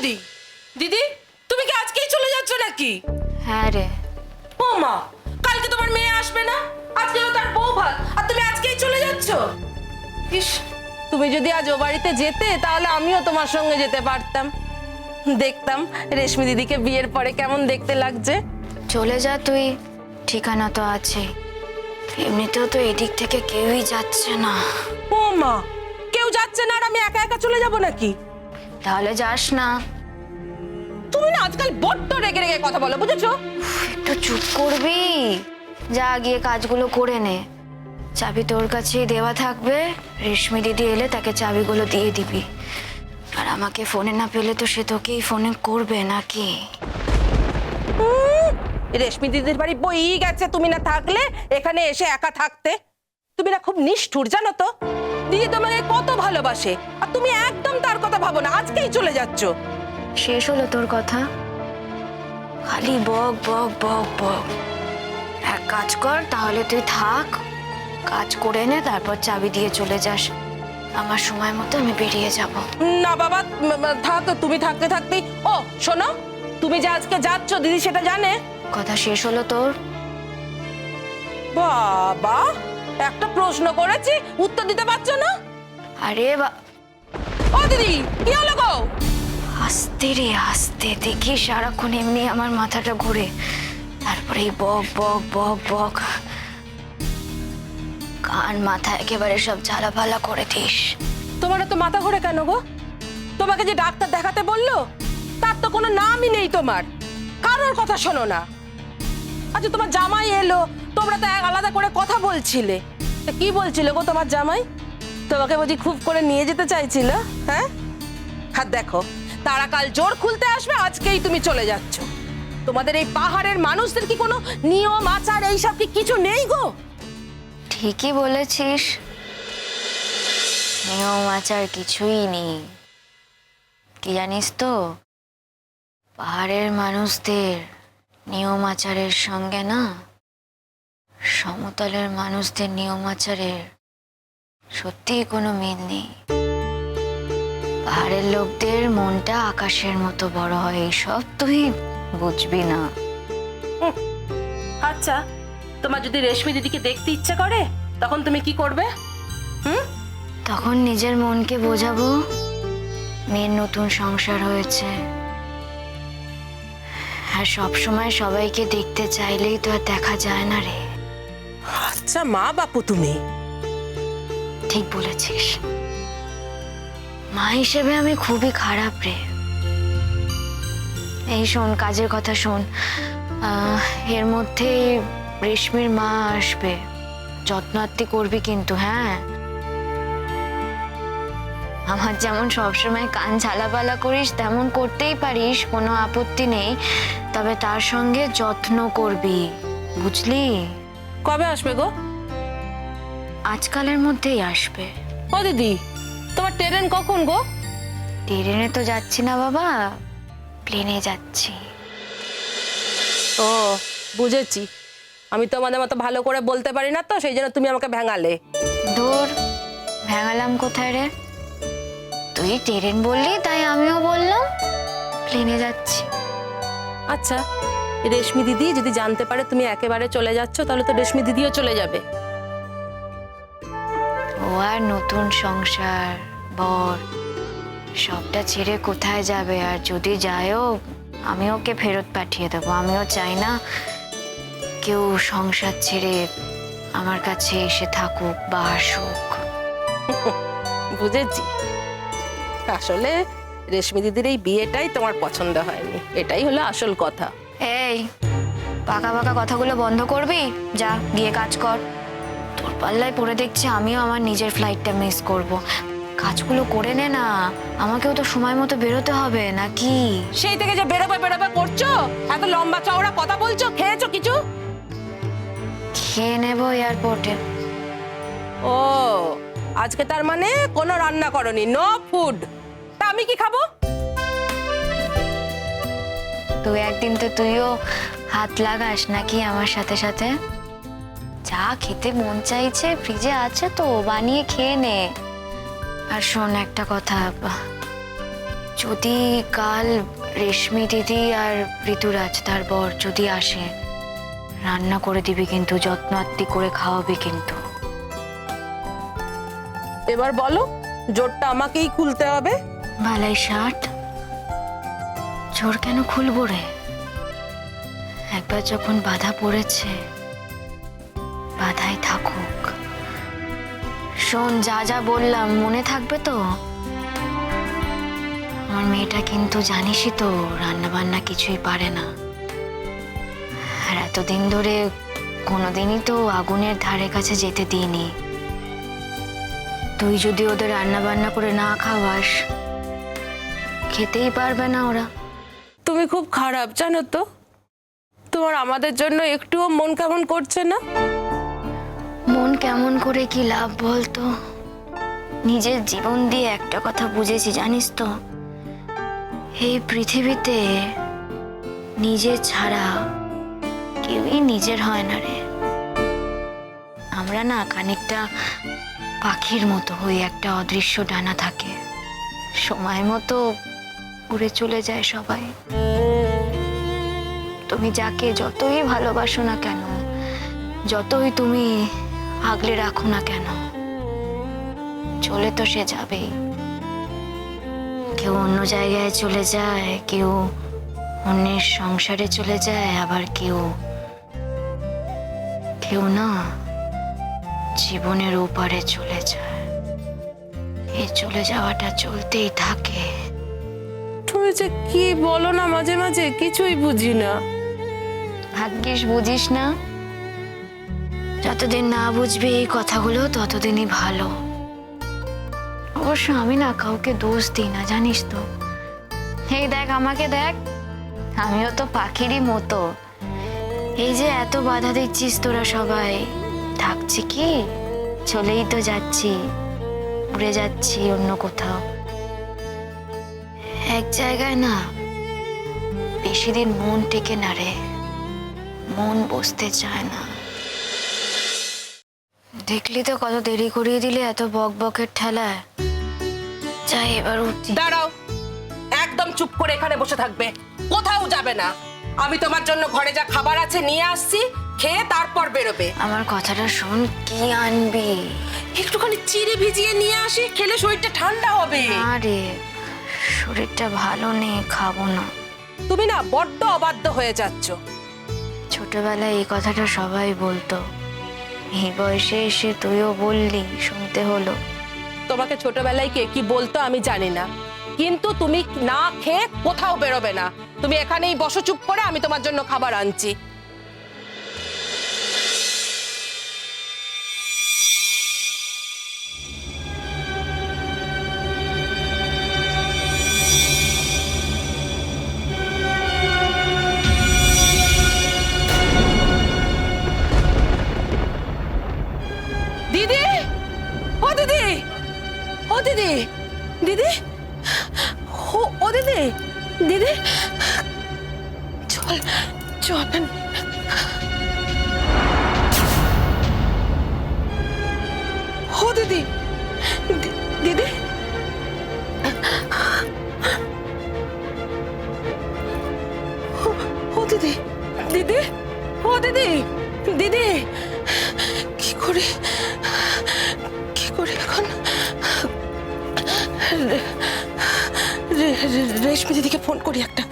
দিদি, দিদি তুমি কি আজকেই চলে যাচ্ছ নাকি? হ্যাঁ রে। ও মা, কালকে তোমার মেয়ে আসবে না? আজকে তো তার বউ ভাত, আর তুমি আজকেই চলে যাচ্ছ? ইস, তুমি যদি আজ ও বাড়িতে যেতে তাহলে আমিও তোমার সঙ্গে যেতে পারতাম, দেখতাম রেশমি দিদিকে বিয়ের পরে কেমন দেখতে লাগছে। চলে যা তুই, ঠিকানা তো আছে। এমনিতেও তো এদিক থেকে কেউই যাচ্ছে না। ও মা, কেউ যাচ্ছে না আর আমি একা একা চলে যাব নাকি? তাহলে যাস না। তুমি না আজকাল বড্ড রেগে রেগে কথা বলো, বুঝেছো? একটু চুপ করবি? যা গিয়ে কাজগুলো করে নে। চাবি তোর কাছেই দেওয়া থাকবে, রেশমি দিদি এলে তাকে চাবিগুলো দিয়ে দিবি। আর আমাকে ফোনে না পেলে তো সে তোকেই ফোনে করবে নাকি? রেশমি দিদির বাড়ি বই গেছে, তুমি না থাকলে এখানে এসে একা থাকতে। তুমি না খুব নিষ্ঠুর, জানো তো? দিদি তোমাকে কত ভালোবাসে আর তুমি একদম তার কথা ভাবো না, আজকেই চলে যাচ্ছ। শেষ হলো তোর কথা? খালি বক বক বক বক। এক কাজ কর, তাহলে তুই থাক, কাজ করে নে, তারপর চাবি দিয়ে চলে যাস। আমার সময় মতো আমি বেরিয়ে যাব। না বাবা, থাকো, তুমি থাকতে থাকতেই। ও শোনো, তুমি যে আজকে যাচ্ছ দিদি সেটা জানে? কথা শেষ হলো তোর? বাবা, একটা প্রশ্ন করেছি উত্তর দিতে পারছো না? আরে ও দিদি, কি হলো গো? আস্তে রে আস্তে, দেখি সারাক্ষণ এমনি আমার মাথাটা ঘুরে, তারপরে এই বক বক বক বক, কান মাথা একেবারে সব ঝালাপালা করে দিস। তোমার তো মাথা ঘোরে কেন গো? তোমাকে যে ডাক্তার দেখাতে বললো তার তো কোনো নামই নেই, তোমার কারোর কথা শোনো না। আচ্ছা তোমার জামাই এলো, তোমরা তো আলাদা করে কথা বলছিলে, তা কি বলছিল গো তোমার জামাই? তোমাকে বুঝি খুব করে নিয়ে যেতে চাইছিল? হ্যাঁ, আর দেখো তারা কাল জোর খুলতে আসবে, আজকেই তুমি চলে যাচ্ছ। তোমাদের এই পাহাড়ের মানুষদের কি কোনো নিয়ম আচার এইসব কি কিছু নেই গো? ঠিকই বলেছিস, নিয়ম আচার কিছুই নেই। কি জানিস তো, পাহাড়ের মানুষদের নিয়ম আচারের সঙ্গে না সমতলের মানুষদের নিয়ম আচারের সত্যিই কোনো মিল নেই। পাহাড়ের লোকদের মনটা আকাশের মতো বড় হয়, এইসব তুই বুঝবি না। আচ্ছা, তোমার যদি রেশমি দিদিকে দেখতে ইচ্ছা করে তখন তুমি কি করবে? তখন নিজের মনকে বোঝাবো মেয়ের নতুন সংসার হয়েছে, আর সবসময় সবাইকে দেখতে চাইলেই তো আর দেখা যায় না রে। আচ্ছা মা বাপু তুমি ঠিক বলেছিস, মা হিসেবে আমি খুবই খারাপ রে। এই শোন, কাজের কথা শোন, এর মধ্যে রেশমির মা আসবে, যত্ন আত্তি করবি কিন্তু। হ্যাঁ, আমার যেমন সবসময় কান ঝালাপালা করিস তেমন করতেই পারিস, কোনো আপত্তি নেই, তবে তার সঙ্গে যত্ন করবি, বুঝলি? কবে আসবে গো? আজকালের মধ্যেই আসবে। ও দিদি, তোমার ট্রেন কখন গো? ট্রেনে তো যাচ্ছি না বাবা, প্লেনে যাচ্ছি। ও বুঝেছি, আমি তোমাদের মতো ভালো করে বলতে পারি না তো, সেই জন্য তুমি আমাকে ভেঙালে। দূর, ভেঙালাম কোথায় রে? তুই ট্রেন বললি তাই আমিও বললাম প্লেনে যাচ্ছি। আচ্ছা, রেশমি দিদি যদি জানতে পারে তুমি একেবারে চলে যাচ্ছ তাহলে তো রেশমি দিদিও চলে যাবে। ও আর নতুন সংসার, বর, সবটা ছেড়ে কোথায় যাবে? আর যদি যায়ও আমি ওকে ফেরত পাঠিয়ে দেবো। আমিও চাই না কেউ সংসার ছেড়ে আমার কাছে এসে থাকুক বা আসুক। বুঝেছি, আসলে রেশমি দিদির এই বিয়েটাই তোমার পছন্দ হয়নি, এটাই হলো আসল কথা। এই পাকা পাকা কথাগুলো বন্ধ করবি, যা গিয়ে কাজ কর। তোর পাল্লায় পড়ে দেখছি আমিও আমার নিজের ফ্লাইটটা মিস করব। কাজগুলো করে নে না, আমাকেও তো সময় মতো বেরোতে হবে নাকি? সেই থেকে যে বেরোবে বেরোবে করছো, এত লম্বা চওড়া কথা বলছো, খেয়েছো কিছু? খেয়ে নেবো এয়ারপোর্টে। ও আজকে তার মানে কোনো রান্না করনি, নো ফুড। তা আমি কি খাবো? তুই একদিন তো তুইও হাত লাগাস নাকি আমার সাথে সাথে? যা খেতে মন চাইছে ফ্রিজে আছে তো, বানিয়ে খেয়ে নে। আর শোন একটা কথা, যদি কাল রেশমি দিদি আর ঋতুরাজ তার বর যদি আসে, রান্না করে দিবি কিন্তু, যত্ন আত্তি করে খাওয়াবি কিন্তু। এবার বলো, জোরটা আমাকেই খুলতে হবে? ভালাই ষাট, জোর কেন খুলবো রে? একবার যখন বাধা পড়েছে, বাধাই থাকুক। শোন, যা যা বললাম মনে থাকবে তো? আমার মেয়েটা কিন্তু জানিসই তো, রান্না বান্না কিছুই পারে না। আর এতদিন ধরে কোনোদিনই তো আগুনের ধারে কাছে যেতে দিইনি। তুই যদি ওদের রান্না বান্না করে না খাওয়াস, খেতেই পারবে না ওরা। তুমি খুব খারাপ জানো তো, তোমার আমাদের জন্য একটুও মন কেমন করছে না? মন কেমন করে কি লাভ বলতো? নিজের জীবন দিয়ে একটা কথা বুঝেছি জানিস তো, এই পৃথিবীতে নিজের ছাড়া কেউই নিজের হয় না রে। আমরা না খানিকটা পাখির মতো হই, একটা অদৃশ্য ডানা থাকে, সময় মতো উড়ে চলে যায় সবাই। তুমি যাকে যতই ভালোবাসো না কেন, যতই তুমি আগলে রাখো না কেন, চলে তো সে যাবেই। কেউ অন্য জায়গায় চলে যায়, কেউ অন্যের সংসারে চলে যায়, আবার কেউ না জীবনের ওপারে চলে যায়। এই চলে যাওয়াটা চলতেই থাকে। তুমি যে কি বলো না মাঝে মাঝে, কিছুই বুঝি না। ভাগ্যিস বুঝিস না। যতদিন না বুঝবি এই কথাগুলো, ততদিনই ভালো। অবশ্য আমি না কাউকে দোষ দিই না, জানিস তো। এই দেখ, আমাকে দেখ, আমিও তো পাখিরই মতো। এই যে এত বাধা দিচ্ছিস তোরা সবাই, থাকছি কি? চলেই তো যাচ্ছি, উড়ে যাচ্ছি অন্য কোথাও। এক জায়গায় না বেশি দিন মন টেকে না রে, মন বসতে চায় না। দেখলি তো কত দেরি করিয়ে দিলে এত বক বকের ঠেলায়। যাই এবার উঠি। দাঁড়াও, একদম চুপ করে এখানে বসে থাকবে, কোথাও যাবে না। আমি তোমার জন্য ঘরে যা খাবার আছে নিয়ে আসছি, খেয়ে তারপর বেরোবে। আমার কথাটা শোন, কি আনবি? একটুখানি চিড়ে ভিজিয়ে নিয়ে আসি, খেলে শরীরটা ঠান্ডা হবে। আরে শরীরটা ভালো নেই, খাবো না। তুমি না বড্ড অবাধ্য হয়ে যাচ্ছ। ছোটবেলায় এই কথাটা সবাই বলতো, এই বয়সে এসে তুইও বললি, শুনতে হলো। তোমাকে ছোটবেলায় কে কি বলতো আমি জানি না, কিন্তু তুমি না খেয়ে কোথাও বেরোবে না। তুমি এখানেই বসো চুপ করে, আমি তোমার জন্য খাবার আনছি। দিদি, ও দিদি, ও দিদি, দিদি, ও দিদি, দিদি, চল চল। ও দিদি, দিদি, ও দিদি, দিদি, ও দিদি, দিদি, কি করে এখন? রেশমি দিদিকে ফোন করি একটা।